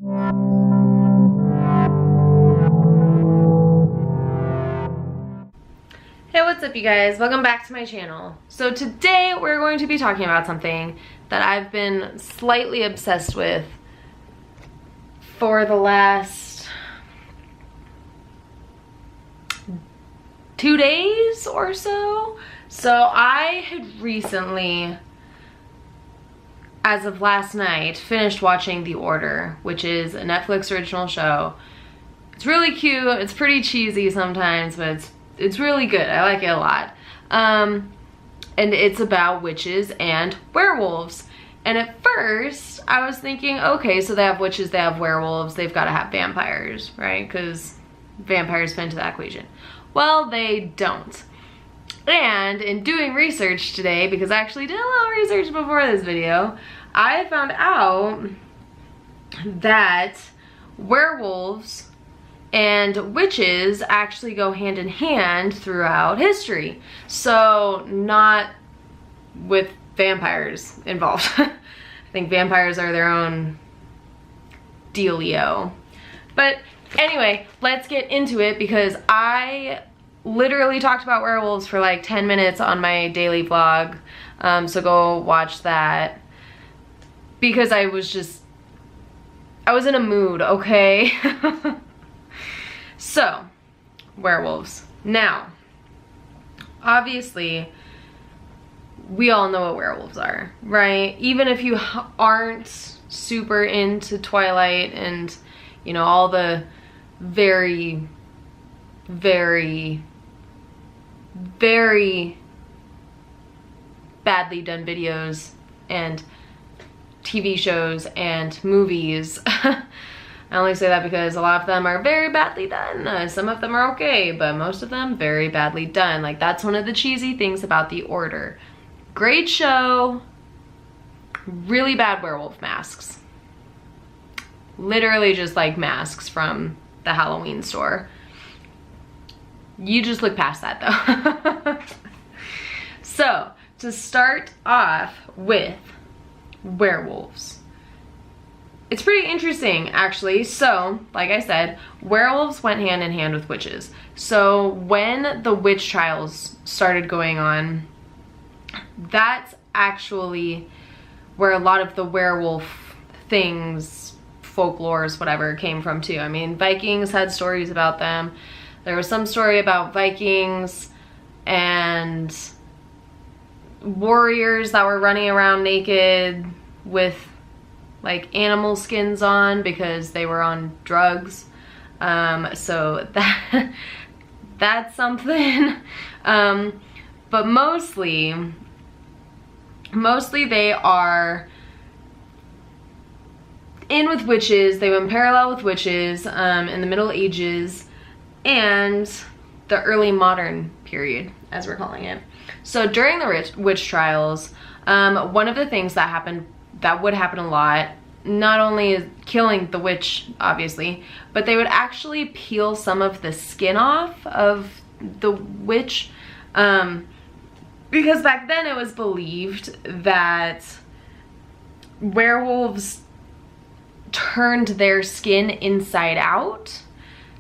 Hey, what's up you guys? Welcome back to my channel. So today we're going to be talking about something that I've been slightly obsessed with for the last 2 days or so. So I had recently, as of last night, finished watching The Order, which is a Netflix original show. It's really cute, it's pretty cheesy sometimes, but it's really good. I like it a lot. And it's about witches and werewolves. And at first, I was thinking, okay, so they have witches, they have werewolves, they've got to have vampires, right? Because vampires fit into that equation. Well, they don't. And in doing research today, because I actually did a little research before this video, I found out that werewolves and witches actually go hand in hand throughout history. So not with vampires involved. I think vampires are their own dealio. But anyway, let's get into it because I literally talked about werewolves for like 10 minutes on my daily vlog. So go watch that because I was in a mood, okay? So, werewolves. Now, obviously, we all know what werewolves are, right? Even if you aren't super into Twilight and, you know, all the very, very, very badly done videos and TV shows and movies. I only say that because a lot of them are very badly done. Some of them are okay, but most of them very badly done. Like, that's one of the cheesy things about The Order. Great show, really bad werewolf masks. Literally just like masks from the Halloween store. You just look past that though. So, to start off with werewolves. It's pretty interesting, actually. So, like I said, werewolves went hand in hand with witches. So when the witch trials started going on, that's actually where a lot of the werewolf things, folklores, whatever, came from too. I mean, Vikings had stories about them. There was some story about Vikings and warriors that were running around naked with like animal skins on because they were on drugs. So that's something. But mostly they are in with witches. They went parallel with witches in the Middle Ages and the early modern period, as we're calling it. So during the witch trials, one of the things that would happen a lot, not only is killing the witch, obviously, but they would actually peel some of the skin off of the witch, because back then it was believed that werewolves turned their skin inside out.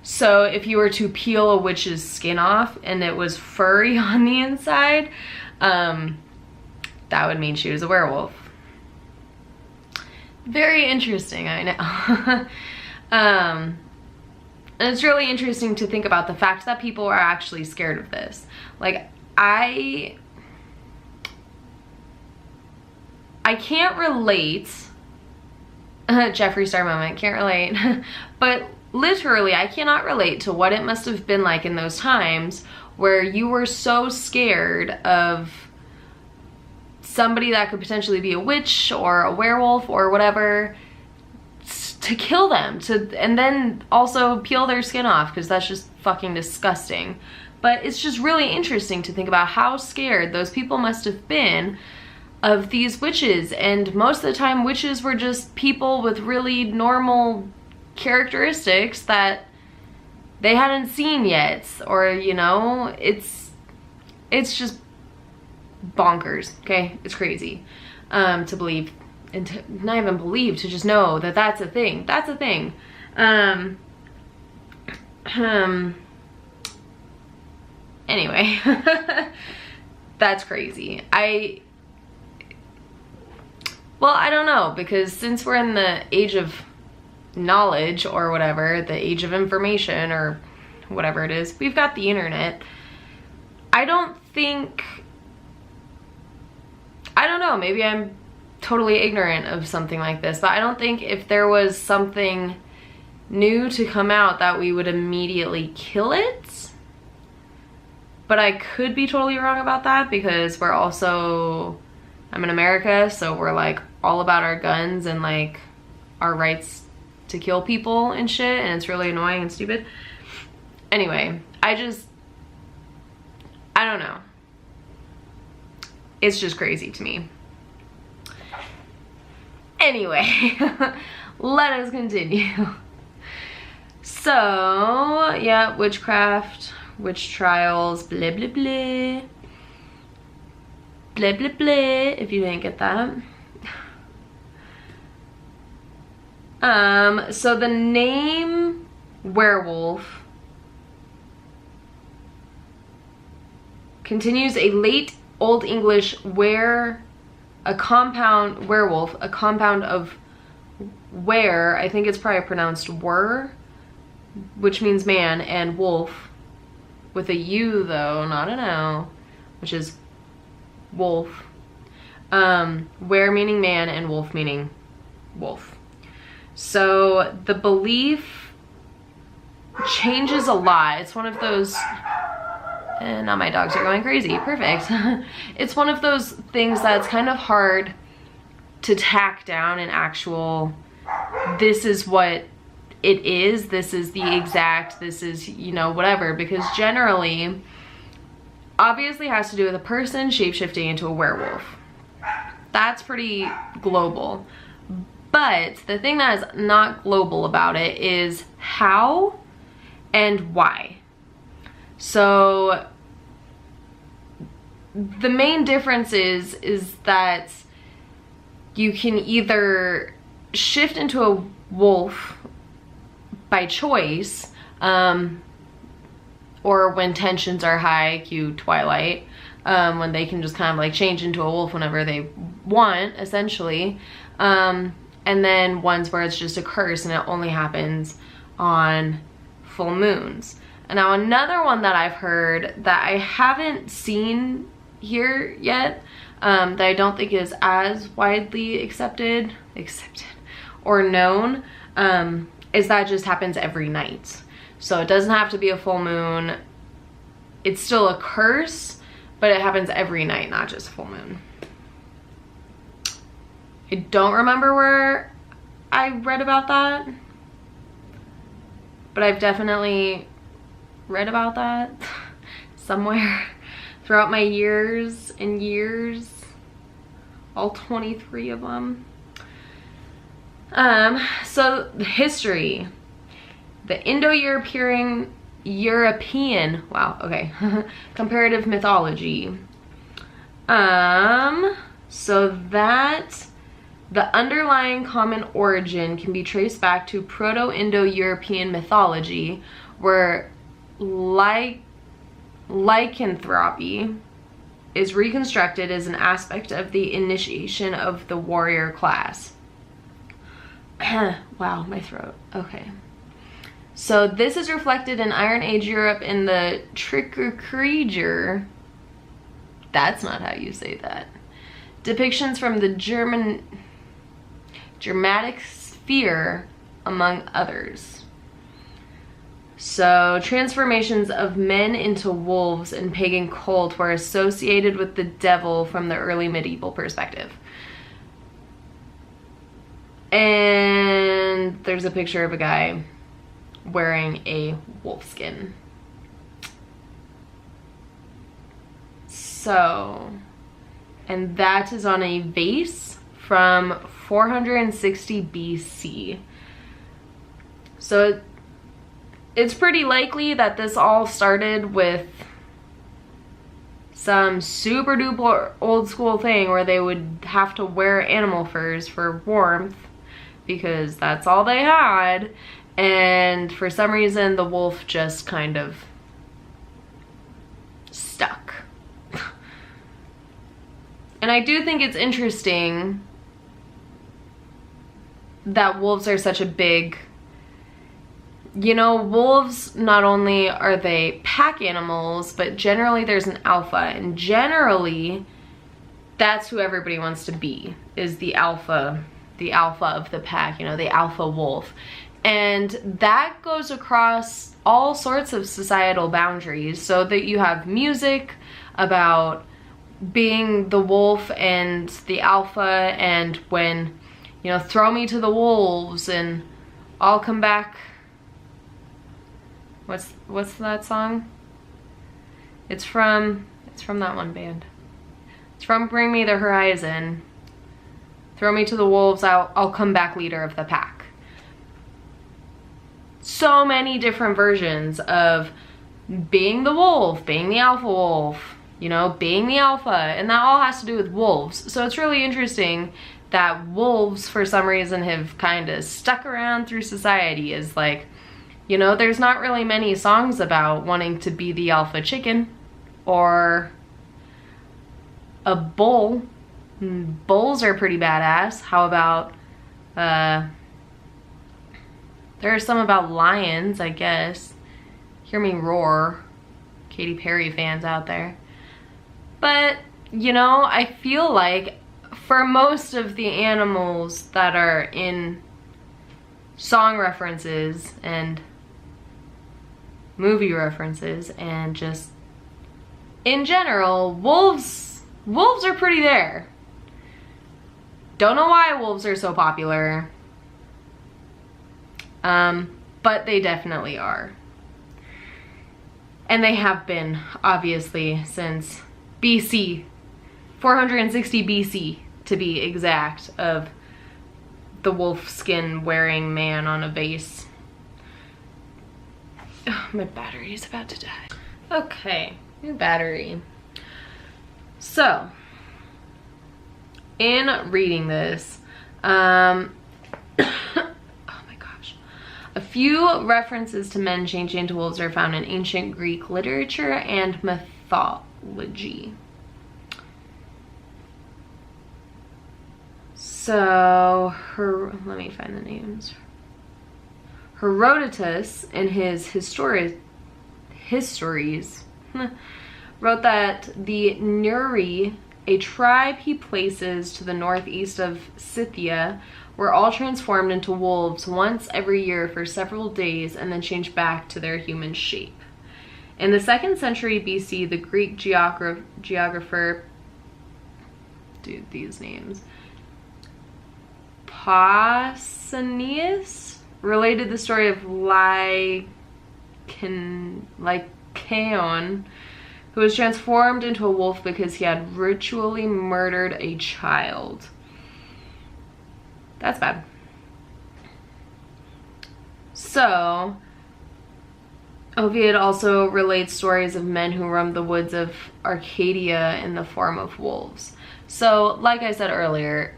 So if you were to peel a witch's skin off and it was furry on the inside, that would mean she was a werewolf. Very interesting, I know. And it's really interesting to think about the fact that people are actually scared of this. Like, I can't relate. Jeffree Star moment, can't relate. But literally, I cannot relate to what it must have been like in those times where you were so scared of somebody that could potentially be a witch or a werewolf or whatever, to kill them, and then also peel their skin off, because that's just fucking disgusting. But it's just really interesting to think about how scared those people must have been of these witches. And most of the time, witches were just people with really normal characteristics that they hadn't seen yet, or, you know, it's just bonkers, okay? It's crazy to believe and to not even believe, to just know that that's a thing. That's a thing. Anyway, that's crazy. Well, I don't know, because since we're in the age of knowledge or whatever, the age of information or whatever it is, we've got the internet. I don't know, maybe I'm totally ignorant of something like this, but I don't think if there was something new to come out that we would immediately kill it. But I could be totally wrong about that, because we're also, I'm in America, so we're like all about our guns and like our rights to kill people and shit, and it's really annoying and stupid. Anyway, I don't know. It's just crazy to me. Anyway, let us continue. So, yeah, witchcraft, witch trials, blah, blah, blah. Blah, blah, blah, if you didn't get that. So the name werewolf continues a late Old English werewolf, a compound of were, I think it's probably pronounced were, which means man, and wolf, with a U though, not an L, which is wolf. Were meaning man and wolf meaning wolf. So the belief changes a lot. It's one of those, and now my dogs are going crazy, perfect. It's one of those things that's kind of hard to tack down an actual, this is what it is, this is the exact, this is, you know, whatever, because generally, obviously has to do with a person shapeshifting into a werewolf. That's pretty global. But the thing that is not global about it is how and why. So the main difference is that you can either shift into a wolf by choice, or when tensions are high, cue Twilight, when they can just kind of like change into a wolf whenever they want, essentially. And then ones where it's just a curse and it only happens on full moons. And now another one that I've heard that I haven't seen here yet, that I don't think is as widely accepted or known, is that it just happens every night. So it doesn't have to be a full moon. It's still a curse, but it happens every night, not just a full moon. I don't remember where I read about that, but I've definitely read about that somewhere throughout my years and years, all 23 of them. So the history, the Indo-European, wow, okay, comparative mythology. So that the underlying common origin can be traced back to Proto-Indo-European mythology, where lycanthropy is reconstructed as an aspect of the initiation of the warrior class. Wow, my throat. Okay. So this is reflected in Iron Age Europe in the Trickerkrieger. That's not how you say that. Depictions from the Germanic sphere, among others. So transformations of men into wolves in pagan cult were associated with the devil from the early medieval perspective. And there's a picture of a guy wearing a wolf skin. So, and that is on a vase from 460 BC. So it's pretty likely that this all started with some super duper old school thing where they would have to wear animal furs for warmth because that's all they had, and for some reason the wolf just kind of stuck. And I do think it's interesting that wolves are such a big, you know, wolves, not only are they pack animals, but generally there's an alpha, and generally that's who everybody wants to be, is the alpha of the pack, you know, the alpha wolf. And that goes across all sorts of societal boundaries, so that you have music about being the wolf and the alpha, and when, you know, throw me to the wolves and I'll come back. What's that song? It's from that one band. It's from Bring Me the Horizon. Throw me to the wolves, I'll come back leader of the pack. So many different versions of being the wolf, being the alpha wolf, you know, being the alpha, and that all has to do with wolves. So it's really interesting that wolves, for some reason, have kind of stuck around through society as, like, you know, there's not really many songs about wanting to be the alpha chicken or a bull. Bulls are pretty badass. How about, there are some about lions, I guess. Hear me roar. Katy Perry fans out there. But, you know, I feel like for most of the animals that are in song references and movie references and just in general, wolves are pretty there. Don't know why wolves are so popular, but they definitely are. And they have been, obviously, since BC, 460 BC to be exact, of the wolf skin wearing man on a vase. Oh, my battery is about to die. Okay, new battery. So, in reading this, oh my gosh, a few references to men changing into wolves are found in ancient Greek literature and mythology. So, let me find the names. Herodotus, in his histories, wrote that the Nuri, a tribe he places to the northeast of Scythia, were all transformed into wolves once every year for several days and then changed back to their human shape. In the 2nd century BC, the Greek geographer, dude, these names, Pausanias, related the story of Lycaon, who was transformed into a wolf because he had ritually murdered a child. That's bad. So, Ovid also relates stories of men who roamed the woods of Arcadia in the form of wolves. So, like I said earlier,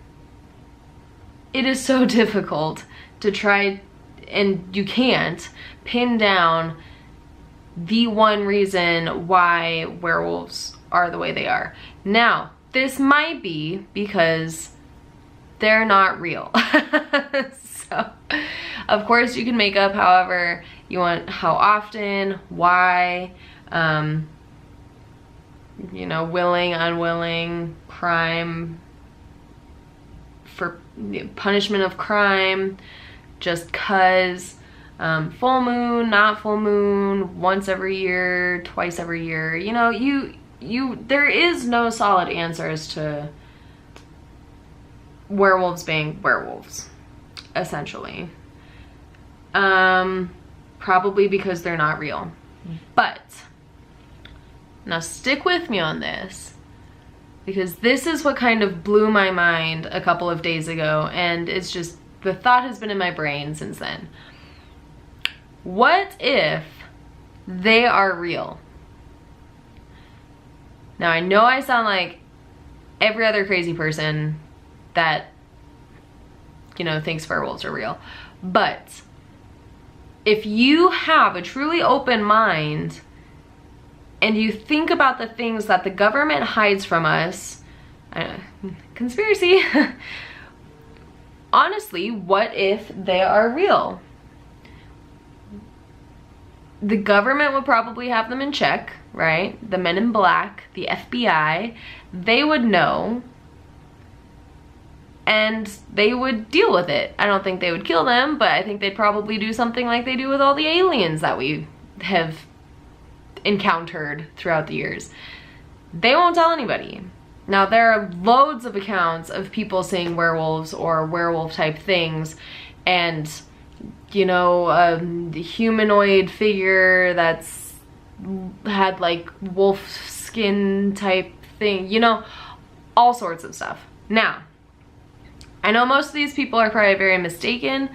it is so difficult to try, and you can't pin down the one reason why werewolves are the way they are. Now, this might be because they're not real. So, of course, you can make up however you want, how often, why, you know, willing, unwilling, crime, for punishment of crime, just cause, full moon, not full moon, once every year, twice every year. You know, there is no solid answer as to werewolves being werewolves, essentially. Probably because they're not real. But, now stick with me on this, because this is what kind of blew my mind a couple of days ago, and it's just, the thought has been in my brain since then. What if they are real? Now, I know I sound like every other crazy person that, you know, thinks werewolves are real, but if you have a truly open mind and you think about the things that the government hides from us, conspiracy, honestly, what if they are real? The government would probably have them in check, right? The Men in Black, the FBI, they would know and they would deal with it. I don't think they would kill them, but I think they'd probably do something like they do with all the aliens that we have encountered throughout the years. They won't tell anybody. Now, there are loads of accounts of people seeing werewolves or werewolf type things, and you know, a humanoid figure that's had like wolf skin type thing, you know, all sorts of stuff. Now, I know most of these people are probably very mistaken.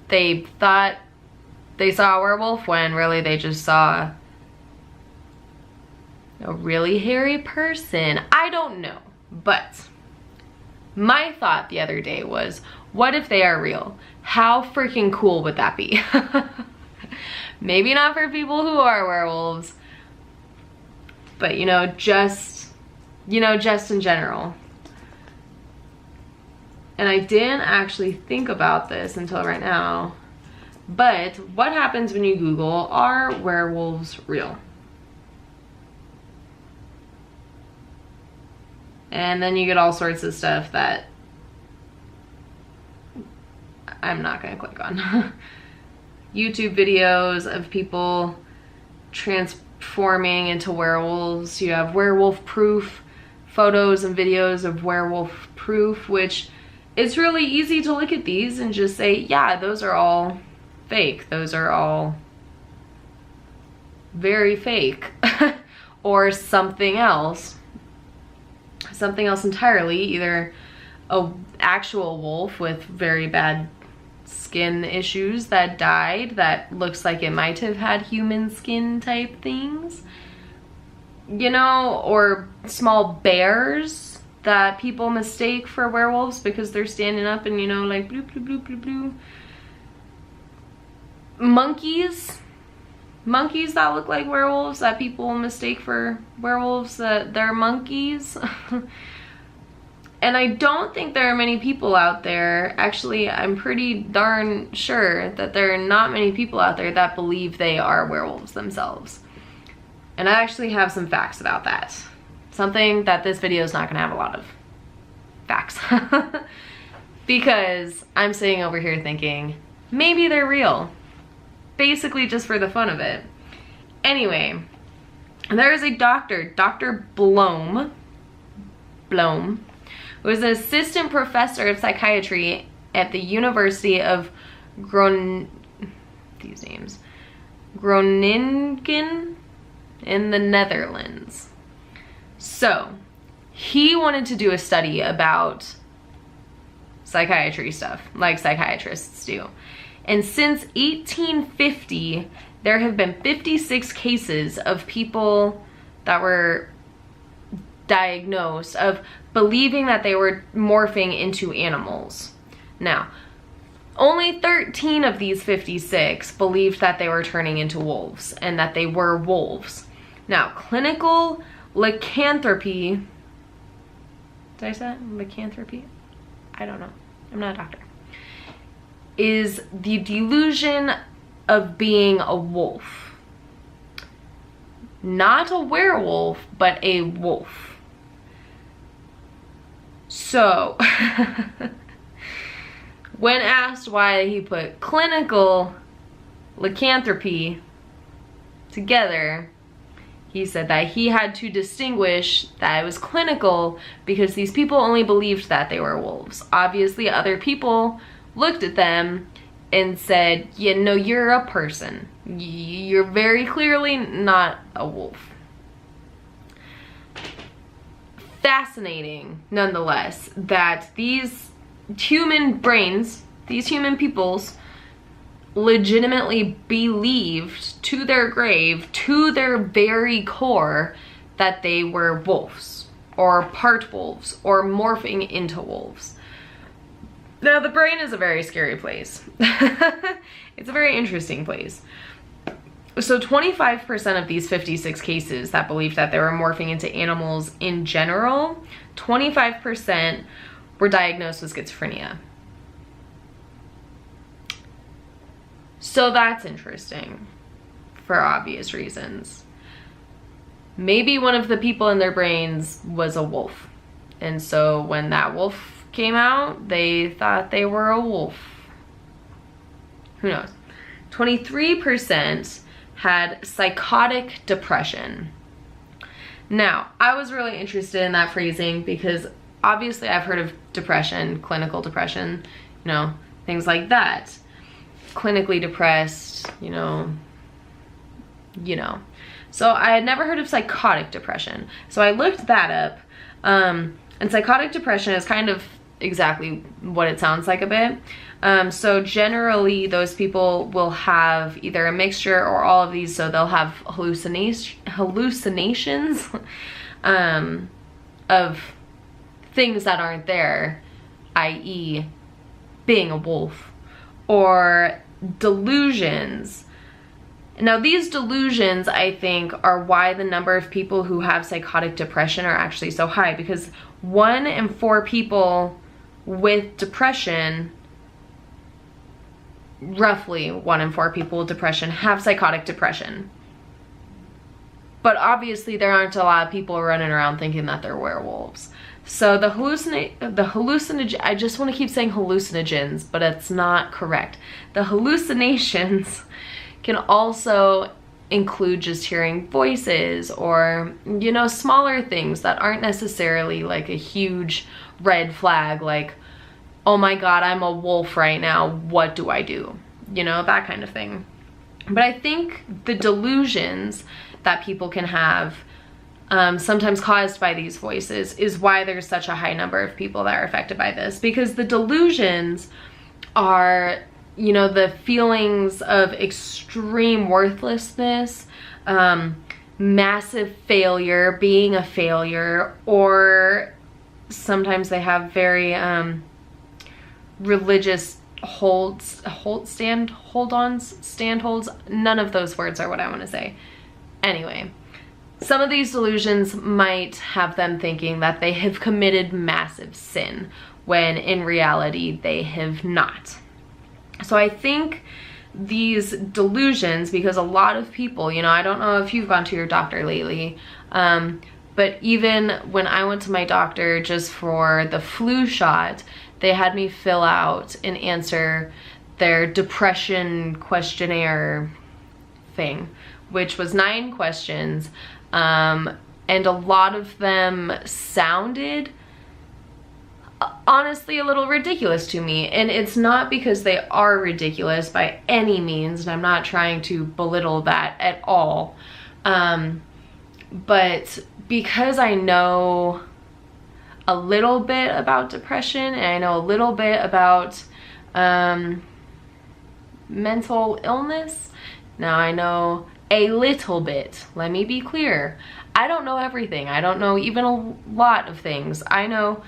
They thought they saw a werewolf when really they just saw a really hairy person. I don't know, but my thought the other day was, what if they are real? How freaking cool would that be? Maybe not for people who are werewolves, but you know, just in general. And I didn't actually think about this until right now, but what happens when you Google, are werewolves real? And then you get all sorts of stuff that I'm not gonna click on. YouTube videos of people transforming into werewolves. You have werewolf proof photos and videos of werewolf proof, which it's really easy to look at these and just say, yeah, those are all fake. Those are all very fake. Or something else entirely, either a actual wolf with very bad skin issues that died, that looks like it might have had human skin type things, you know, or small bears that people mistake for werewolves because they're standing up and, you know, like blue, blue, blue, blue, blue. Monkeys that look like werewolves that people mistake for werewolves, that they're monkeys. And I don't think there are many people out there, actually I'm pretty darn sure that there are not many people out there that believe they are werewolves themselves. And I actually have some facts about that. Something that this video is not gonna have a lot of facts. Because I'm sitting over here thinking, maybe they're real. Basically just for the fun of it. Anyway, there is a doctor, Dr. Blom, who is an assistant professor of psychiatry at the University of Groningen in the Netherlands. So, he wanted to do a study about psychiatry stuff, like psychiatrists do. And since 1850, there have been 56 cases of people that were diagnosed of believing that they were morphing into animals. Now, only 13 of these 56 believed that they were turning into wolves and that they were wolves. Now, clinical lycanthropy, did I say that? Lycanthropy? I don't know. I'm not a doctor. Is the delusion of being a wolf. Not a werewolf, but a wolf. So, when asked why he put clinical lycanthropy together, he said that he had to distinguish that it was clinical because these people only believed that they were wolves. Obviously, other people looked at them and said, yeah, no, you're a person. You're very clearly not a wolf. Fascinating, nonetheless, that these human brains, these human peoples, legitimately believed to their grave, to their very core, that they were wolves or part wolves or morphing into wolves. Now, the brain is a very scary place. It's a very interesting place. So 25% of these 56 cases that believed that they were morphing into animals in general, 25% were diagnosed with schizophrenia. So that's interesting for obvious reasons. Maybe one of the people in their brains was a wolf. And so when that wolf came out, they thought they were a wolf. Who knows? 23% had psychotic depression. Now, I was really interested in that phrasing because obviously I've heard of depression, clinical depression, you know, things like that. Clinically depressed, you know. So I had never heard of psychotic depression. So I looked that up. And psychotic depression is kind of exactly what it sounds like a bit. So generally those people will have either a mixture or all of these, so they'll have hallucinations of things that aren't there, i.e. being a wolf, or delusions. Now these delusions, I think, are why the number of people who have psychotic depression are actually so high, because 1 in 4 people with depression, roughly 1 in 4 people with depression, have psychotic depression. But obviously there aren't a lot of people running around thinking that they're werewolves. So the hallucinogen, I just want to keep saying hallucinogens, but it's not correct. The hallucinations can also include just hearing voices or, you know, smaller things that aren't necessarily like a huge red flag, like, oh my God, I'm a wolf right now, what do I do? You know, that kind of thing. But I think the delusions that people can have, sometimes caused by these voices, is why there's such a high number of people that are affected by this. Because the delusions are, you know, the feelings of extreme worthlessness, massive failure, being a failure, or sometimes they have very religious standholds. None of those words are what I want to say. Anyway, some of these delusions might have them thinking that they have committed massive sin, when in reality they have not. So I think these delusions, because a lot of people, you know, I don't know if you've gone to your doctor lately, but even when I went to my doctor just for the flu shot, they had me fill out and answer their depression questionnaire thing, which was 9 questions, and a lot of them sounded honestly a little ridiculous to me. And it's not because they are ridiculous by any means, and I'm not trying to belittle that at all, but because I know a little bit about depression and I know a little bit about mental illness. Now I know a little bit, let me be clear. I don't know everything. I don't know even a lot of things. I know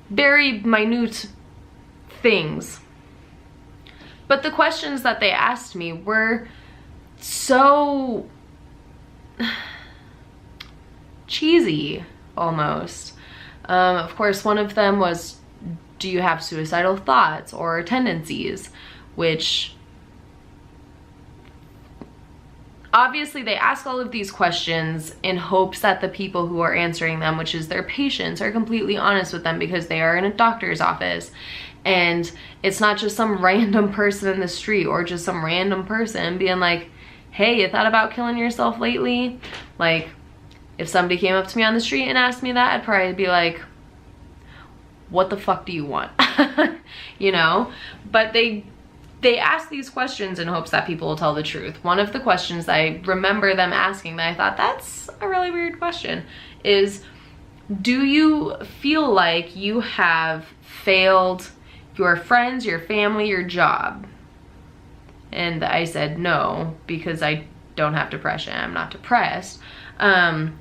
very minute things. But the questions that they asked me were so cheesy, almost. Of course, one of them was, do you have suicidal thoughts or tendencies? Which, obviously they ask all of these questions in hopes that the people who are answering them, which is their patients, are completely honest with them, because they are in a doctor's office. And it's not just some random person in the street or just some random person being like, hey, you thought about killing yourself lately? Like, if somebody came up to me on the street and asked me that, I'd probably be like, what the fuck do you want? You know? But they ask these questions in hopes that people will tell the truth. One of the questions I remember them asking that I thought, that's a really weird question, is, do you feel like you have failed your friends, your family, your job? And I said no, because I don't have depression. I'm not depressed. But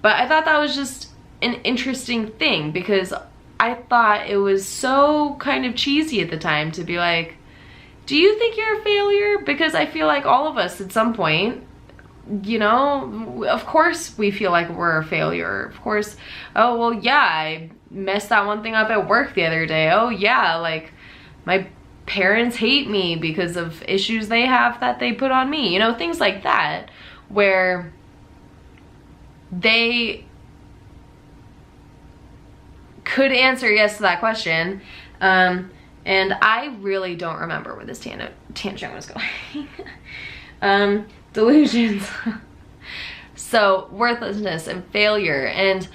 I thought that was just an interesting thing, because I thought it was so kind of cheesy at the time to be like, do you think you're a failure? Because I feel like all of us at some point, you know, of course we feel like we're a failure. Of course, oh, well, yeah, I messed that one thing up at work the other day. Oh, yeah, like my parents hate me because of issues they have that they put on me. You know, things like that, where they could answer yes to that question. And I really don't remember where this tangent was going. Delusions. So worthlessness and failure, and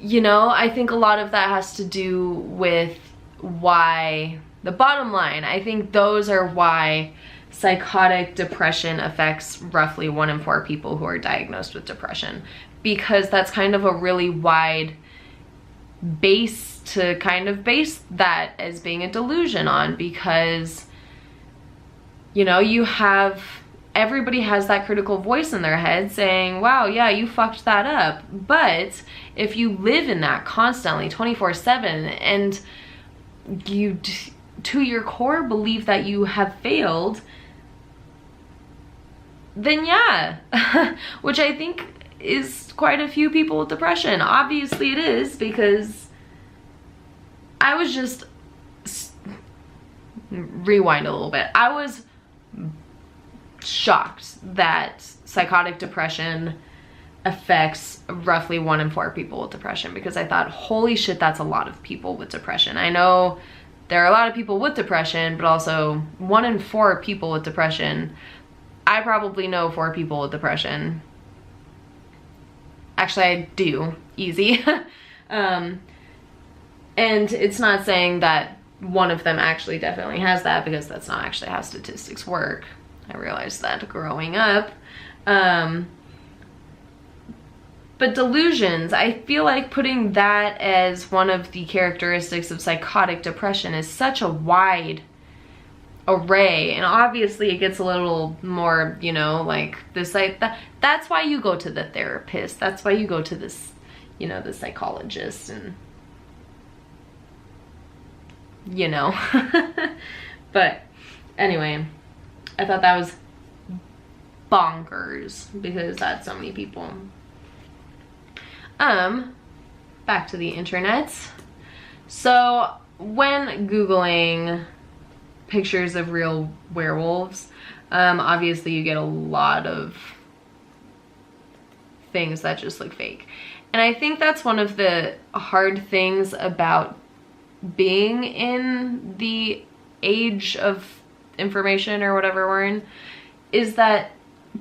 you know, I think a lot of that has to do with why, the bottom line, I think those are why psychotic depression affects roughly 1 in 4 people who are diagnosed with depression, because that's kind of a really wide base to kind of base that as being a delusion on, because, you know, you have, everybody has that critical voice in their head saying, wow, yeah, you fucked that up. But if you live in that constantly 24/7, and you to your core believe that you have failed, then yeah, which I think is quite a few people with depression. Obviously it is, because I was just, rewind a little bit, I was shocked that psychotic depression affects roughly 1 in 4 people with depression, because I thought, holy shit, that's a lot of people with depression. I know there are a lot of people with depression, but also 1 in 4 people with depression. I probably know 4 people with depression. Actually, I do. Easy. And it's not saying that one of them actually definitely has that, because that's not actually how statistics work. I realized that growing up. But delusions, I feel like putting that as one of the characteristics of psychotic depression is such a wide array, and obviously it gets a little more, you know, like this, like that's why you go to the therapist, that's why you go to this, you know, the psychologist, and you know. But anyway, I thought that was bonkers, because that's so many people. Back to the internet. So when Googling pictures of real werewolves, obviously you get a lot of things that just look fake. And I think that's one of the hard things about being in the age of information, or whatever we're in, is that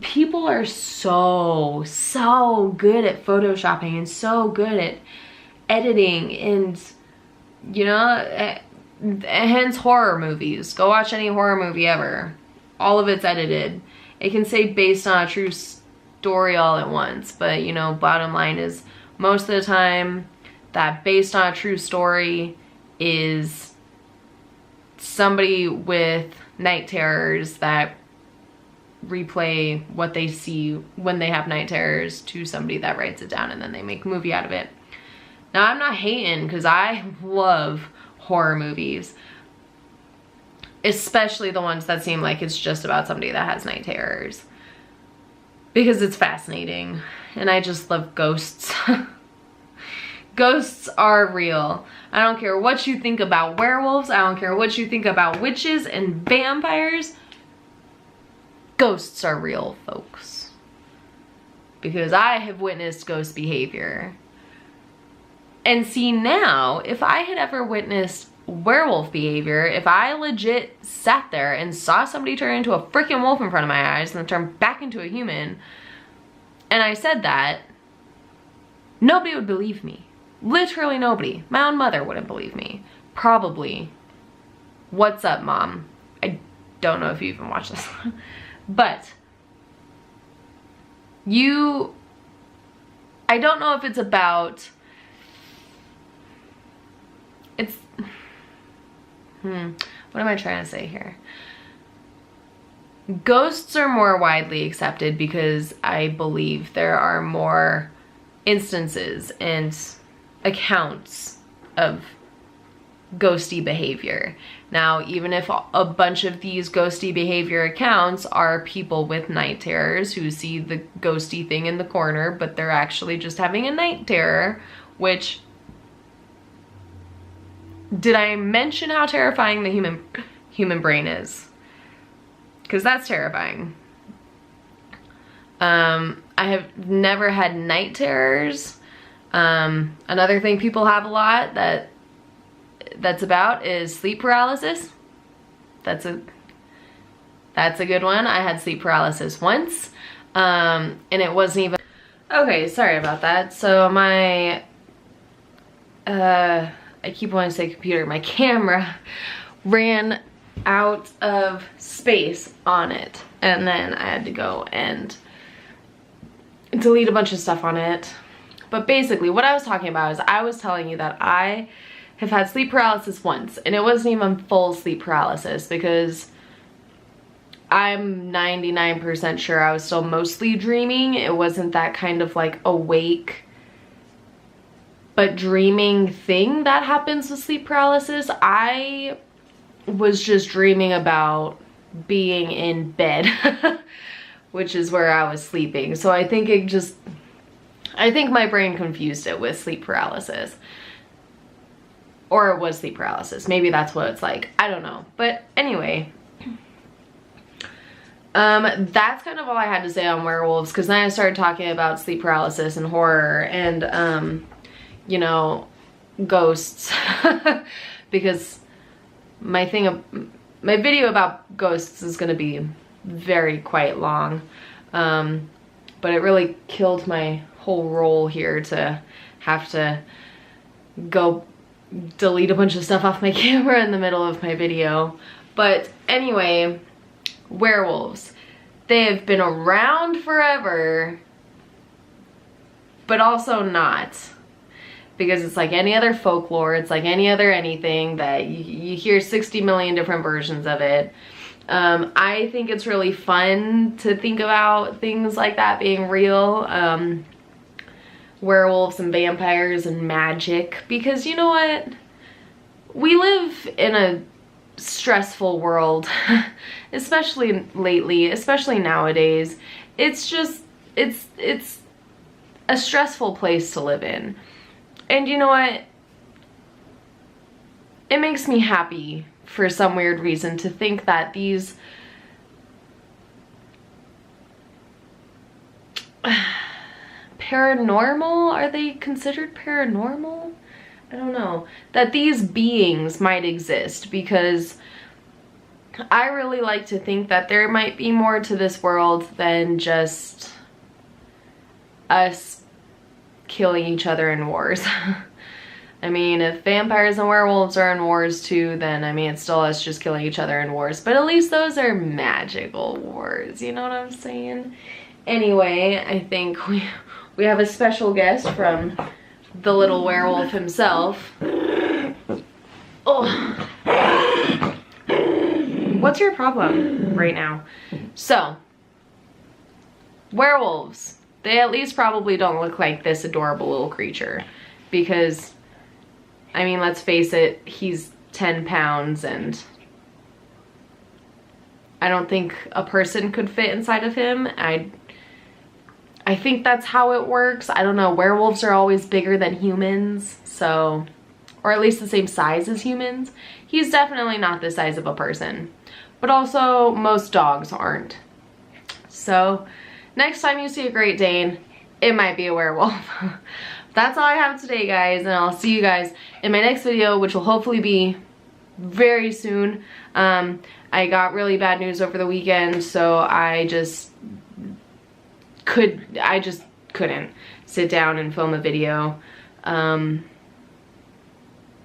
people are so good at photoshopping and so good at editing, and you know, hence horror movies. Go watch any horror movie ever, all of it's edited. It can say based on a true story all at once, but you know, bottom line is most of the time that based on a true story is somebody with night terrors that replay what they see when they have night terrors to somebody that writes it down, and then they make a movie out of it. Now, I'm not hating, because I love horror movies, especially the ones that seem like it's just about somebody that has night terrors, because it's fascinating, and I just love ghosts. Ghosts are real. I don't care what you think about werewolves, I don't care what you think about witches and vampires. Ghosts are real, folks. Because I have witnessed ghost behavior. And see, now, if I had ever witnessed werewolf behavior, if I legit sat there and saw somebody turn into a freaking wolf in front of my eyes and then turn back into a human, and I said that, nobody would believe me. Literally nobody. My own mother wouldn't believe me. Probably. What's up, Mom? I don't know if you even watch this. But I don't know if it's about, what am I trying to say here? Ghosts are more widely accepted because I believe there are more instances and accounts of ghosty behavior. Now, even if a bunch of these ghosty behavior accounts are people with night terrors who see the ghosty thing in the corner, but they're actually just having a night terror, which, did I mention how terrifying the human brain is? Because that's terrifying. I have never had night terrors. Another thing people have a lot that's about is sleep paralysis. That's a good one. I had sleep paralysis once, and it wasn't even, okay, sorry about that. So my, I keep wanting to say computer, my camera ran out of space on it, and then I had to go and delete a bunch of stuff on it. But basically what I was talking about is I was telling you that I have had sleep paralysis once, and it wasn't even full sleep paralysis because I'm 99% sure I was still mostly dreaming. It wasn't that kind of like awake but dreaming thing that happens with sleep paralysis. I was just dreaming about being in bed, which is where I was sleeping. So I think my brain confused it with sleep paralysis. Or it was sleep paralysis. Maybe that's what it's like. I don't know. But anyway, that's kind of all I had to say on werewolves, because then I started talking about sleep paralysis and horror and, you know, ghosts. Because my video about ghosts is gonna be quite long. But it really killed my whole role here to have to go delete a bunch of stuff off my camera in the middle of my video. But anyway, werewolves. They have been around forever, but also not. Because it's like any other folklore, it's like any other anything that you hear 60 million different versions of it. I think it's really fun to think about things like that being real. Werewolves and vampires and magic, because you know what? We live in a stressful world, especially lately, especially nowadays. It's just, it's a stressful place to live in. And you know what? It makes me happy for some weird reason to think that these paranormal, are they considered paranormal? I don't know. That these beings might exist, because I really like to think that there might be more to this world than just us killing each other in wars. I mean, if vampires and werewolves are in wars too, then I mean, it's still us just killing each other in wars. But at least those are magical wars, you know what I'm saying? Anyway, I think we have a special guest from the little werewolf himself. Oh. What's your problem right now? So, werewolves. They at least probably don't look like this adorable little creature. Because, I mean, let's face it, he's 10 pounds and I don't think a person could fit inside of him. I think that's how it works. I don't know. Werewolves are always bigger than humans, so, or at least the same size as humans. He's definitely not the size of a person, but also most dogs aren't. So next time you see a Great Dane, it might be a werewolf. That's all I have today, guys, and I'll see you guys in my next video, which will hopefully be very soon. I got really bad news over the weekend, so I just couldn't sit down and film a video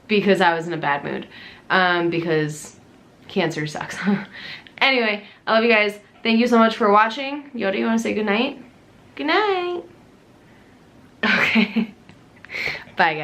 because I was in a bad mood, because cancer sucks. Anyway, I love you guys. Thank you so much for watching. Yoda, you want to say goodnight? Good night. Okay. Bye, guys.